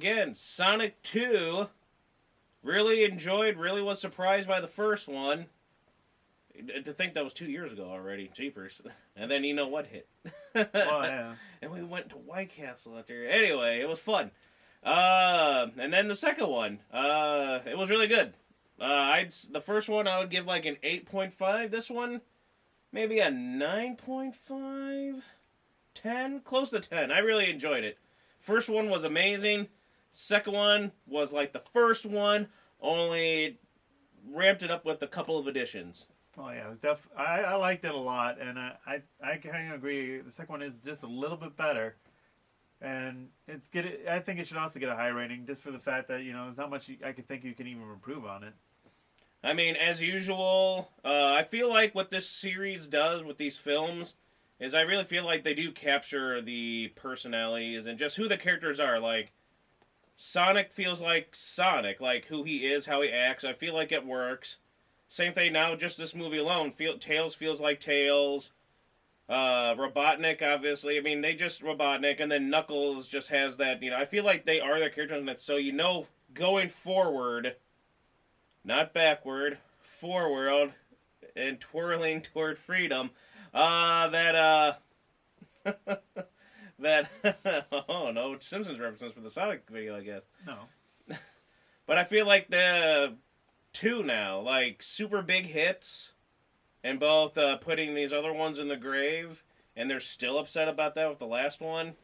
again, Sonic 2. Really enjoyed, really was surprised by the first one. To think that was 2 years ago already. Jeepers. And then you know what hit. Well, yeah. And we went to White Castle out there. Anyway, it was fun. And then the second one. It was really good. The first one I would give like an 8.5. This one, maybe a 9.5? 10? Close to 10. I really enjoyed it. First one was amazing. Second one was like the first one, only ramped it up with a couple of additions. Oh yeah, I liked it a lot, and I kind of agree. The second one is just a little bit better, and I think it should also get a high rating just for the fact that there's not much I could think you can even improve on it. I mean, as usual, I feel like what this series does with these films is I really feel like they do capture the personalities and just who the characters are. Like, Sonic feels like Sonic, like who he is, how he acts. I feel like it works. Same thing now, just this movie alone. Tails feels like Tails. Robotnik, obviously. I mean, they just Robotnik, and then Knuckles just has that, I feel like they are their characters, and so going forward, not backward, forward, and twirling toward freedom, that, oh no, Simpsons references for the Sonic video, I guess. No. But I feel like the two now, like super big hits, and both putting these other ones in the grave, and they're still upset about that with the last one.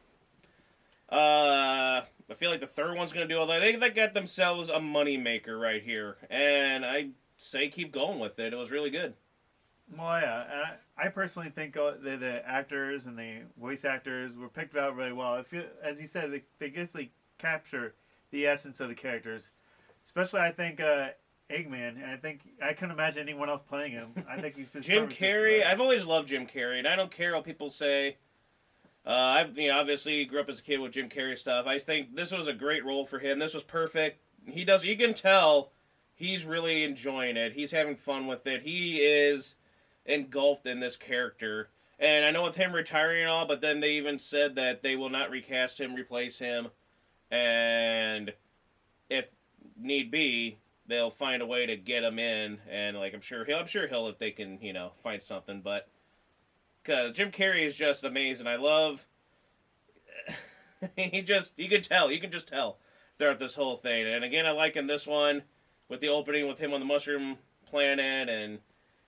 I feel like the third one's going to do all that. They got themselves a money maker right here, and I say keep going with it. It was really good. Well, yeah, I personally think the actors and the voice actors were picked out really well. As you said, they basically capture the essence of the characters. Especially, I think, Eggman. I couldn't imagine anyone else playing him. I think he's been Jim Carrey. I've always loved Jim Carrey, and I don't care what people say. I've obviously grew up as a kid with Jim Carrey stuff. I think this was a great role for him. This was perfect. You can tell he's really enjoying it. He's having fun with it. He is engulfed in this character. And I know with him retiring and all, but then they even said that they will not recast him, replace him, and if need be, they'll find a way to get him in, and like I'm sure he'll if they can, find something. But because Jim Carrey is just amazing. I love you can just tell throughout this whole thing. And again, I like in this one with the opening with him on the mushroom planet and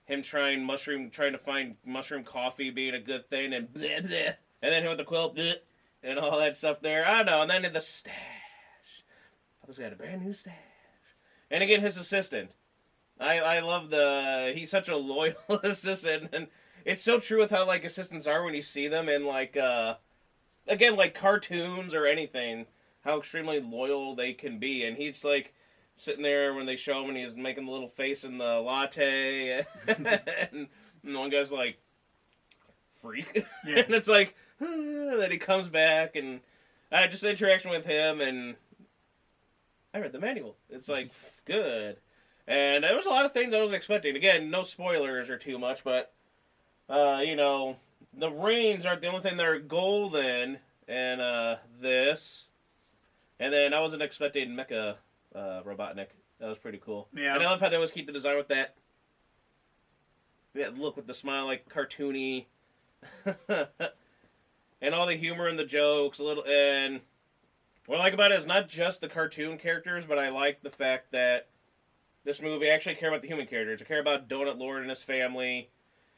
him trying to find mushroom coffee being a good thing, and bleh, bleh. And then him with the quilt, bleh, and all that stuff there. I don't know. And then in the stash, Papa's got a brand new stash. And again, his assistant. I love he's such a loyal assistant, and it's so true with how like assistants are when you see them in like again like cartoons or anything, how extremely loyal they can be. And he's like sitting there when they show him, and he's making the little face in the latte, and one guy's like, freak. Yeah. And it's like, that he comes back, and just the interaction with him, and I read the manual. It's like, good. And there was a lot of things I was expecting. Again, no spoilers or too much, but, the rings aren't the only thing that are golden, and this. And then I wasn't expecting Mecha Robotnik. That was pretty cool. Yeah. And I love how they always keep the design with that look with the smile, like cartoony, and all the humor and the jokes a little. And what I like about it is not just the cartoon characters, but I like the fact that this movie I actually care about the human characters. I care about Donut Lord and his family,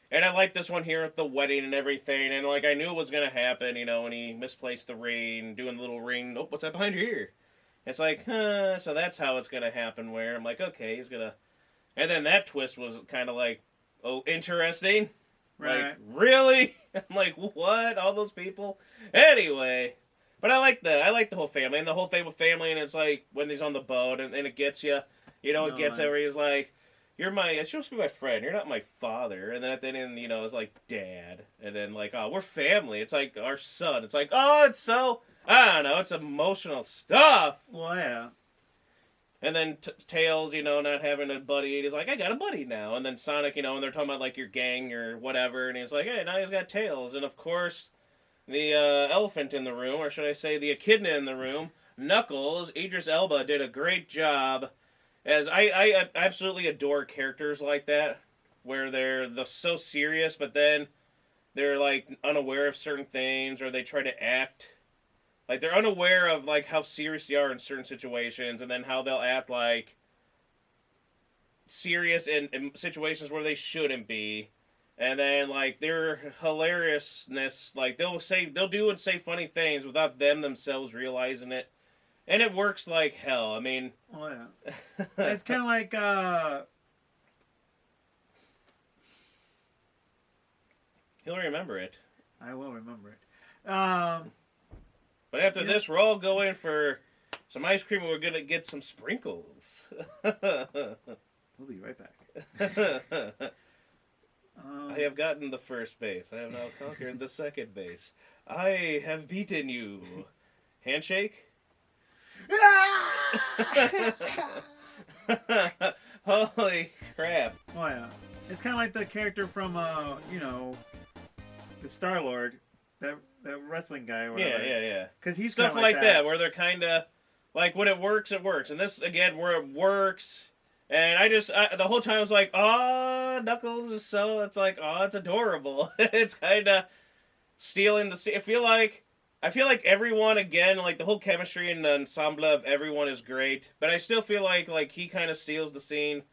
and I like this one here with the wedding and everything. And like I knew it was gonna happen, when he misplaced the ring, doing the little ring. Oh, what's that behind your ear? It's like, so that's how it's going to happen, where I'm like, okay, he's going to... And then that twist was kind of like, oh, interesting. Right. Like, really? I'm like, what? All those people? Anyway. But I like the whole family, and the whole thing with family, and it's like, when he's on the boat, and it gets you, it gets where he's like, it's supposed to be my friend, you're not my father. And then at the end, it's like, dad. And then like, oh, we're family. It's like, our son. It's like, oh, it's so... I don't know, it's emotional stuff. Well, yeah. And then Tails, not having a buddy, he's like, I got a buddy now. And then Sonic, and they're talking about, like, your gang or whatever, and he's like, hey, now he's got Tails. And, of course, the elephant in the room, or should I say the echidna in the room, Knuckles, Idris Elba did a great job. As I absolutely adore characters like that, where they're so serious, but then they're like unaware of certain things, or they try to act like they're unaware of like how serious they are in certain situations, and then how they'll act like serious in situations where they shouldn't be. And then like their hilariousness, like they'll do and say funny things without them themselves realizing it. And it works like hell. I mean, oh yeah, it's kind of like he'll remember it. I will remember it. But after this, we're all going for some ice cream and we're going to get some sprinkles. We'll be right back. I have gotten the first base. I have now conquered the second base. I have beaten you. Handshake? Holy crap. Oh yeah. It's kind of like the character from, the Star-Lord. That wrestling guy or whatever. Yeah. Because he's Stuff kinda like that, where they're kind of, like, when it works, it works. And this, again, where it works, and the whole time I was like, oh, Knuckles is so, it's like, oh, it's adorable. It's kind of stealing the scene. I feel like everyone, again, like, the whole chemistry and the ensemble of everyone is great, but I still feel like he kind of steals the scene.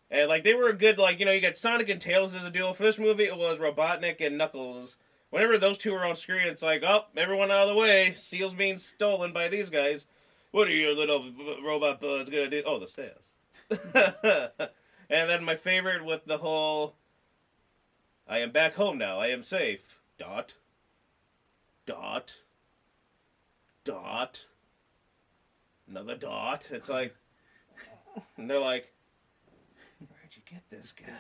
And, like, they were a good, like, you got Sonic and Tails as a duo. For this movie, it was Robotnik and Knuckles. Whenever those two are on screen, it's like, oh, everyone out of the way. Seal's being stolen by these guys. What are your little robot buds gonna do? Oh, the stairs. And then my favorite with the whole, I am back home now. I am safe. Dot. Another dot. It's like, and they're like, where'd you get this guy?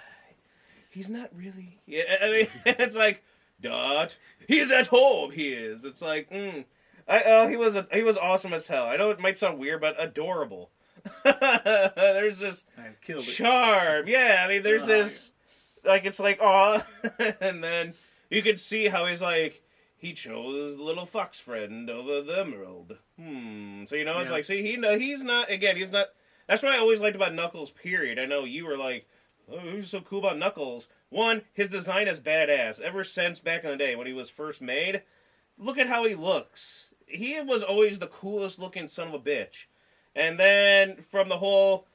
He's not really. Yeah, I mean, it's like, dot. He's at home. He is. It's like, he was awesome as hell. I know it might sound weird, but adorable. There's this charm. Yeah, I mean, there's this, like, it's like, aw. And then you could see how he's like, he chose the little fox friend over the emerald. So, it's like, see, he's not, that's what I always liked about Knuckles, period. I know you were like, oh, who's so cool about Knuckles? One, his design is badass. Ever since back in the day when he was first made, look at how he looks. He was always the coolest looking son of a bitch. And then from the whole,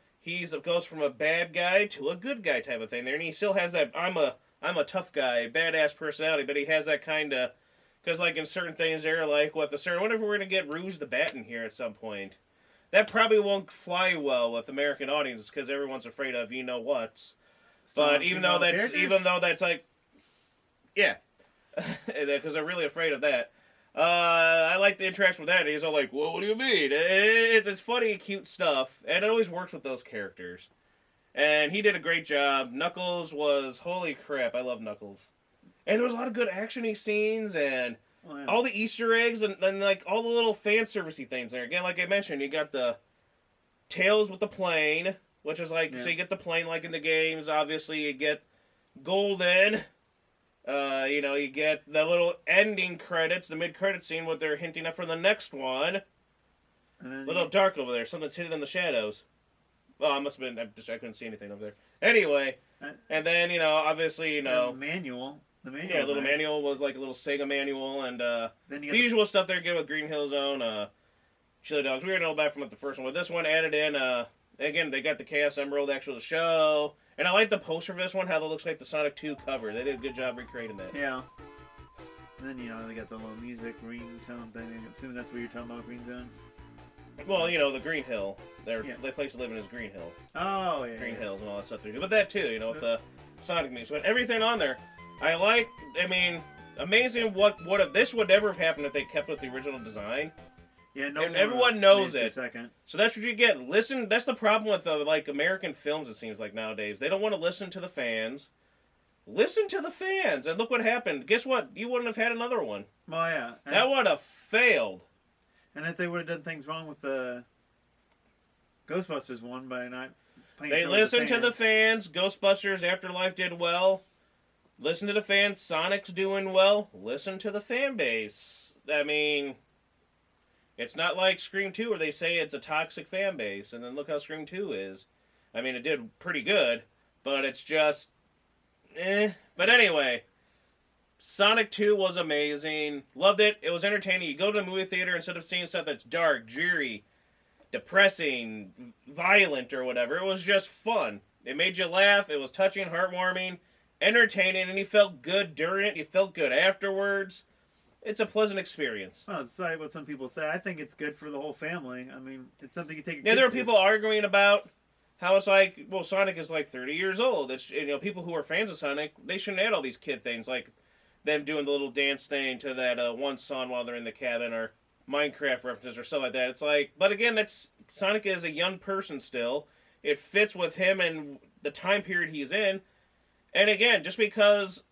goes from a bad guy to a good guy type of thing there. And he still has that, I'm a tough guy, badass personality, but he has that kind of, because like in certain things there, like what whenever we're going to get Rouge the Bat in here at some point, that probably won't fly well with American audiences because everyone's afraid of what. But even though that's like, yeah, because they're really afraid of that. I like the interaction with that. He's all like, well, what do you mean? It's funny, cute stuff, and it always works with those characters. And he did a great job. Knuckles was, holy crap, I love Knuckles. And there was a lot of good action-y scenes, and all the Easter eggs, and like all the little fan servicey things there. Again, like I mentioned, you got the Tails with the plane, which is like, so you get the plane like in the games. Obviously, you get Golden. You get the little ending credits, the mid-credit scene, what they're hinting at for the next one. A little dark over there. Something's hidden in the shadows. Well, I must have been, I couldn't see anything over there. Anyway, and then, obviously, the manual. The manual. Yeah, a little manual was like a little Sega manual, and then the usual stuff there, give with Green Hill Zone, Chili Dogs. We already know about from like the first one, but this one added in, again, they got the Chaos Emerald actual show. And I like the poster for this one, how it looks like the Sonic 2 cover. They did a good job recreating that. Yeah. And then, they got the little music, ringtone thing. I'm assuming that's what you're talking about, Green Zone? Well, the Green Hill. Their place to live in is Green Hill. Oh, yeah. Green Hills and all that stuff they do. But that too, with the Sonic music. But everything on there, amazing what if this would never have happened if they kept with the original design. Yeah, and everyone knows it. So that's what you get. Listen, that's the problem with American films. It seems like nowadays they don't want to listen to the fans. Listen to the fans, and look what happened. Guess what? You wouldn't have had another one. Oh yeah, that would have failed. And if they would have done things wrong with the Ghostbusters one by not playing, they listened to the fans. Ghostbusters Afterlife did well. Listen to the fans. Sonic's doing well. Listen to the fan base. It's not like Scream 2 where they say it's a toxic fan base, and then look how Scream 2 is. I mean, it did pretty good, but it's just, eh. But anyway, Sonic 2 was amazing. Loved it. It was entertaining. You go to the movie theater instead of seeing stuff that's dark, dreary, depressing, violent, or whatever. It was just fun. It made you laugh. It was touching, heartwarming, entertaining, and you felt good during it. You felt good afterwards. It's a pleasant experience. Well, it's like what some people say. I think it's good for the whole family. I mean, it's something you take. Yeah, there are people arguing about how it's like, well, Sonic is like 30 years old. It's, you know, people who are fans of Sonic, they shouldn't add all these kid things like them doing the little dance thing to that one song while they're in the cabin, or Minecraft references or stuff like that. It's like, but again, that's Sonic is a young person still. It fits with him and the time period he's in. And again, just because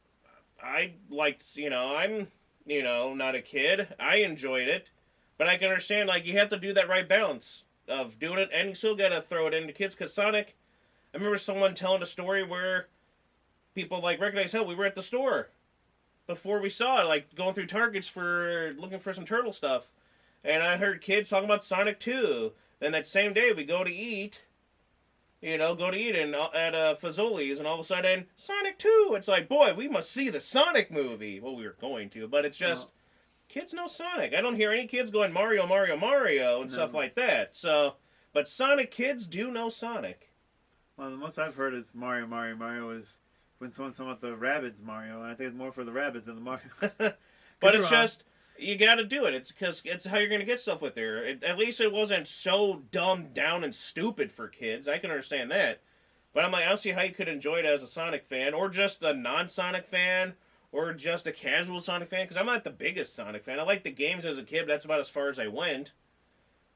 I liked, you know, I'm, you know, not a kid, I enjoyed it, but I can understand, like, you have to do that right balance of doing it, and you still gotta throw it into kids, because Sonic, I remember someone telling a story where people, like, recognize, hell, we were at the store before we saw it, like, going through Targets for, looking for some turtle stuff, and I heard kids talking about Sonic 2, then that same day we go to eat, you know, at Fazoli's, and all of a sudden, Sonic 2! It's like, boy, we must see the Sonic movie! Well, we were going to, but it's just, kids know Sonic. I don't hear any kids going Mario, Mario, Mario, and stuff like that. So, but Sonic kids do know Sonic. Well, the most I've heard is Mario, Mario, Mario is when someone's talking about the Rabbids Mario, and I think it's more for the Rabbids than the Mario. But it's just, you gotta do it. It's because it's how you're gonna get stuff with there. At least it wasn't so dumbed down and stupid for kids. I can understand that. But I'm like, I don't see how you could enjoy it as a Sonic fan, or just a non-Sonic fan, or just a casual Sonic fan, because I'm not the biggest Sonic fan. I liked the games as a kid, but that's about as far as I went.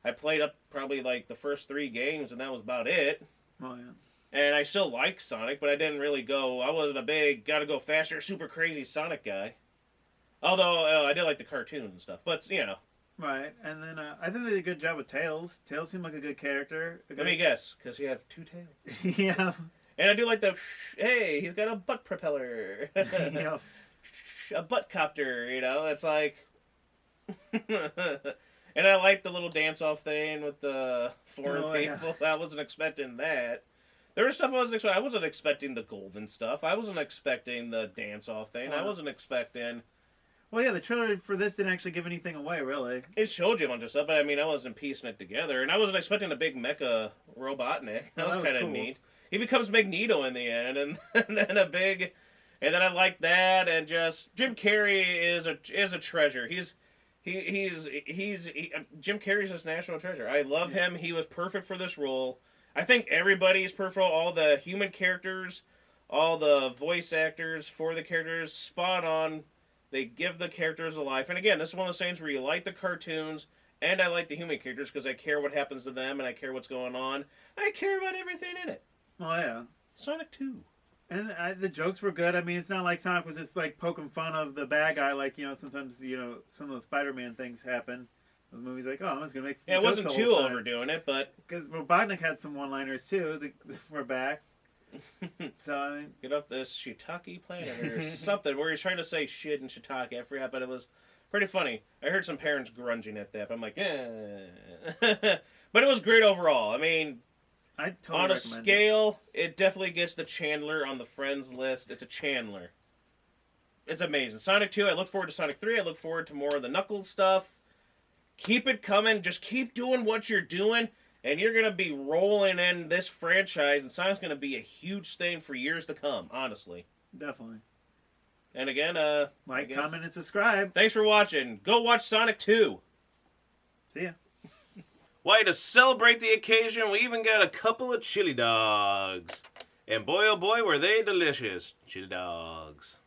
I played up probably like the first 3 games, and that was about it. Oh, yeah. And I still like Sonic, but I didn't really go, I wasn't a big, gotta go faster, super crazy Sonic guy. Although, I did like the cartoons and stuff, but, you know. Right, and then I think they did a good job with Tails. Tails seemed like a good character. Let me guess, because you have 2 tails. Yeah. And I do like the, hey, he's got a butt propeller. Yeah. A butt copter, you know, it's like... And I like the little dance-off thing with the foreign people. Yeah. I wasn't expecting that. There was stuff I wasn't expecting. I wasn't expecting the golden stuff. I wasn't expecting the dance-off thing. I wasn't expecting... Well, yeah, the trailer for this didn't actually give anything away, really. It showed you a bunch of stuff, but I mean, I wasn't piecing it together. And I wasn't expecting a big mecha Robotnik. That was kind of neat. He becomes Magneto in the end, and then a big... And then I like that, and just... Jim Carrey is a treasure. Jim Carrey's this national treasure. I love him. He was perfect for this role. I think everybody's perfect. All the human characters, all the voice actors for the characters, spot on. They give the characters a life. And again, this is one of those things where you like the cartoons, and I like the human characters because I care what happens to them, and I care what's going on. I care about everything in it. Oh, yeah. Sonic 2. And the jokes were good. I mean, it's not like Sonic was just, like, poking fun of the bad guy, like, you know, sometimes, you know, some of the Spider-Man things happen. The movie's like, oh, I'm just going to make it wasn't too overdoing it, but... Because Robotnik had some one-liners, too. We're back. So, I mean... Get off this shiitake planet or something where he's trying to say shit and shiitake. I forgot, but it was pretty funny. I heard some parents grunging at that, but I'm like, eh. But it was great overall. I mean... I totally on a scale, it definitely gets the Chandler on the Friends list. It's a Chandler. It's amazing. Sonic 2, I look forward to Sonic 3. I look forward to more of the Knuckles stuff. Keep it coming. Just keep doing what you're doing, and you're going to be rolling in this franchise, and Sonic's going to be a huge thing for years to come, honestly. Definitely. And again, like, comment, and subscribe. Thanks for watching. Go watch Sonic 2. See ya. Why, to celebrate the occasion, we even got a couple of chili dogs. And boy, oh boy, were they delicious. Chili dogs.